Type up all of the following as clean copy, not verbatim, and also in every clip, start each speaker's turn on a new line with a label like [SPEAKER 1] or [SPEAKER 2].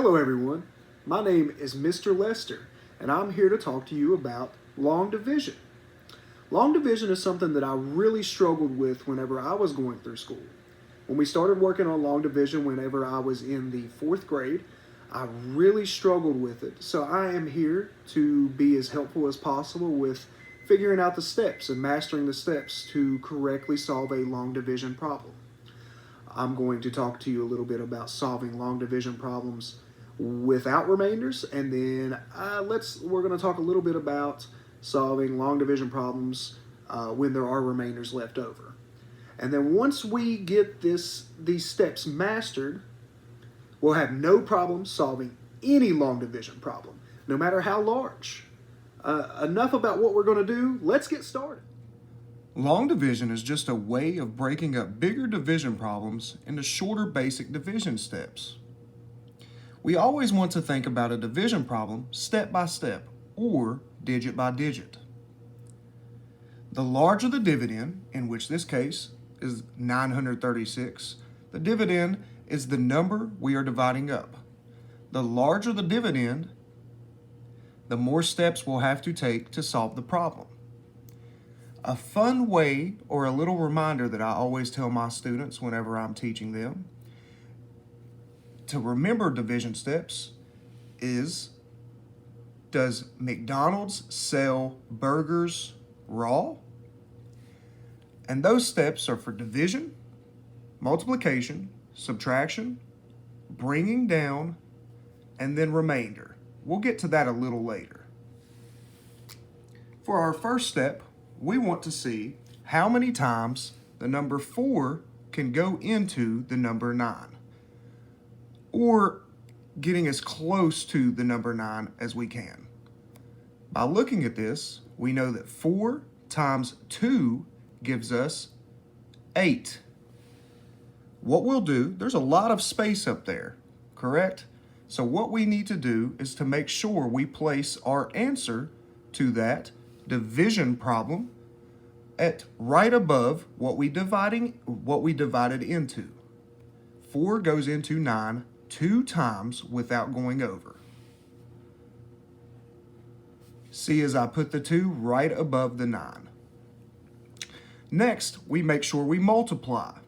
[SPEAKER 1] Hello, everyone. My name is Mr. Lester, and I'm here to talk to you about long division. Long division is something that I really struggled with whenever I was going through school. When we started working on long division, whenever I was in the fourth grade, I really struggled with it. So I am here to be as helpful as possible with figuring out the steps and mastering the steps to correctly solve a long division problem. I'm going to talk to you a little bit about solving long division problems without remainders, and then we're going to talk a little bit about solving long division problems when there are remainders left over. And then once we get these steps mastered, we'll have no problem solving any long division problem, no matter how large. Enough about what we're going to do. Let's get started.
[SPEAKER 2] Long division is just a way of breaking up bigger division problems into shorter basic division steps. We always want to think about a division problem step by step or digit by digit. The larger the dividend, in which this case is 936, the dividend is the number we are dividing up. The larger the dividend, the more steps we'll have to take to solve the problem. A fun way or a little reminder that I always tell my students whenever I'm teaching them to remember division steps is, does McDonald's sell burgers raw? And those steps are for division, multiplication, subtraction, bringing down, and then remainder. We'll get to that a little later. For our first step, we want to see how many times the number 4 can go into the number 9, or getting as close to the number 9 as we can. By looking at this, we know that 4 times 2 gives us 8. What we'll do, there's a lot of space up there, correct? So what we need to do is to make sure we place our answer to that division problem at right above what we divided into. 4 goes into 9 2 times without going over. See as I put the 2 right above the 9. Next, we make sure we multiply.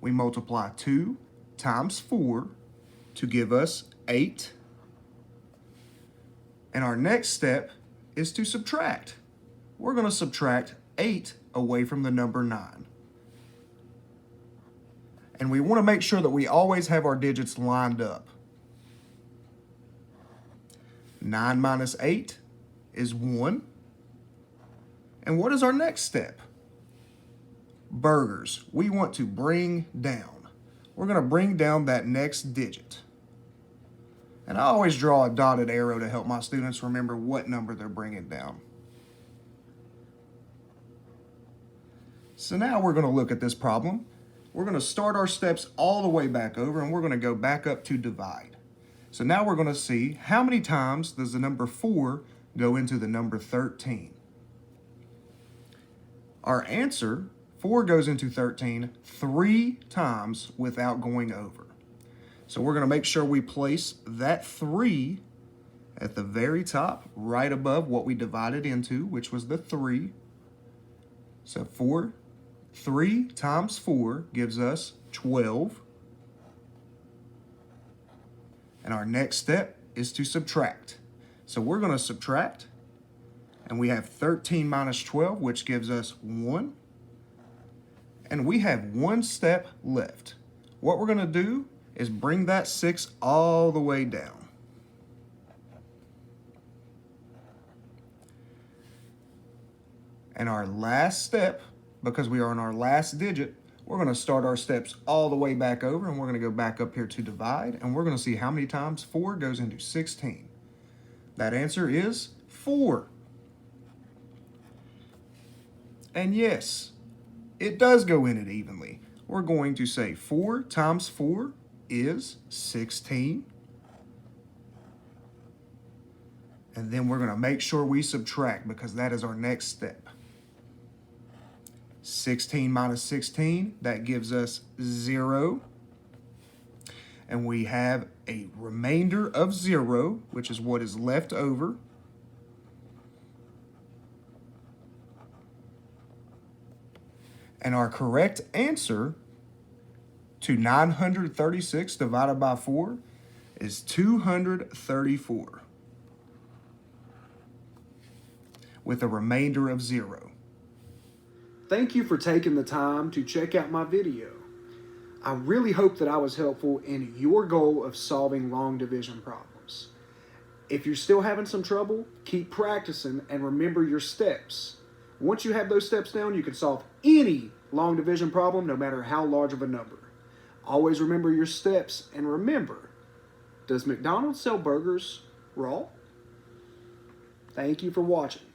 [SPEAKER 2] We multiply 2 times 4 to give us 8. And our next step is to subtract. We're going to subtract 8 away from the number 9. And we want to make sure that we always have our digits lined up. 9 minus 8 is 1. And what is our next step? Burgers. We want to bring down. We're going to bring down that next digit. And I always draw a dotted arrow to help my students remember what number they're bringing down. So now we're going to look at this problem. We're going to start our steps all the way back over, and we're going to go back up to divide. So now we're going to see how many times does the number 4 go into the number 13. Our answer, 4 goes into 13 3 times without going over. So we're going to make sure we place that 3 at the very top, right above what we divided into, which was the 3. So 3 times 4 gives us 12. And our next step is to subtract. So we're going to subtract, and we have 13 minus 12, which gives us 1. And we have one step left. What we're going to do is bring that 6 all the way down. And our last step, because we are in our last digit, we're going to start our steps all the way back over, and we're going to go back up here to divide, and we're going to see how many times 4 goes into 16. That answer is 4. And yes, it does go in it evenly. We're going to say 4 times 4 is 16. And then we're going to make sure we subtract, because that is our next step. 16 minus 16, that gives us 0. and we have a remainder of 0, which is what is left over. And our correct answer to 936 divided by 4 is 234, with a remainder of 0.
[SPEAKER 1] Thank you for taking the time to check out my video. I really hope that I was helpful in your goal of solving long division problems. If you're still having some trouble, keep practicing and remember your steps. Once you have those steps down, you can solve any long division problem, no matter how large of a number. Always remember your steps, and remember, does McDonald's sell burgers raw? Thank you for watching.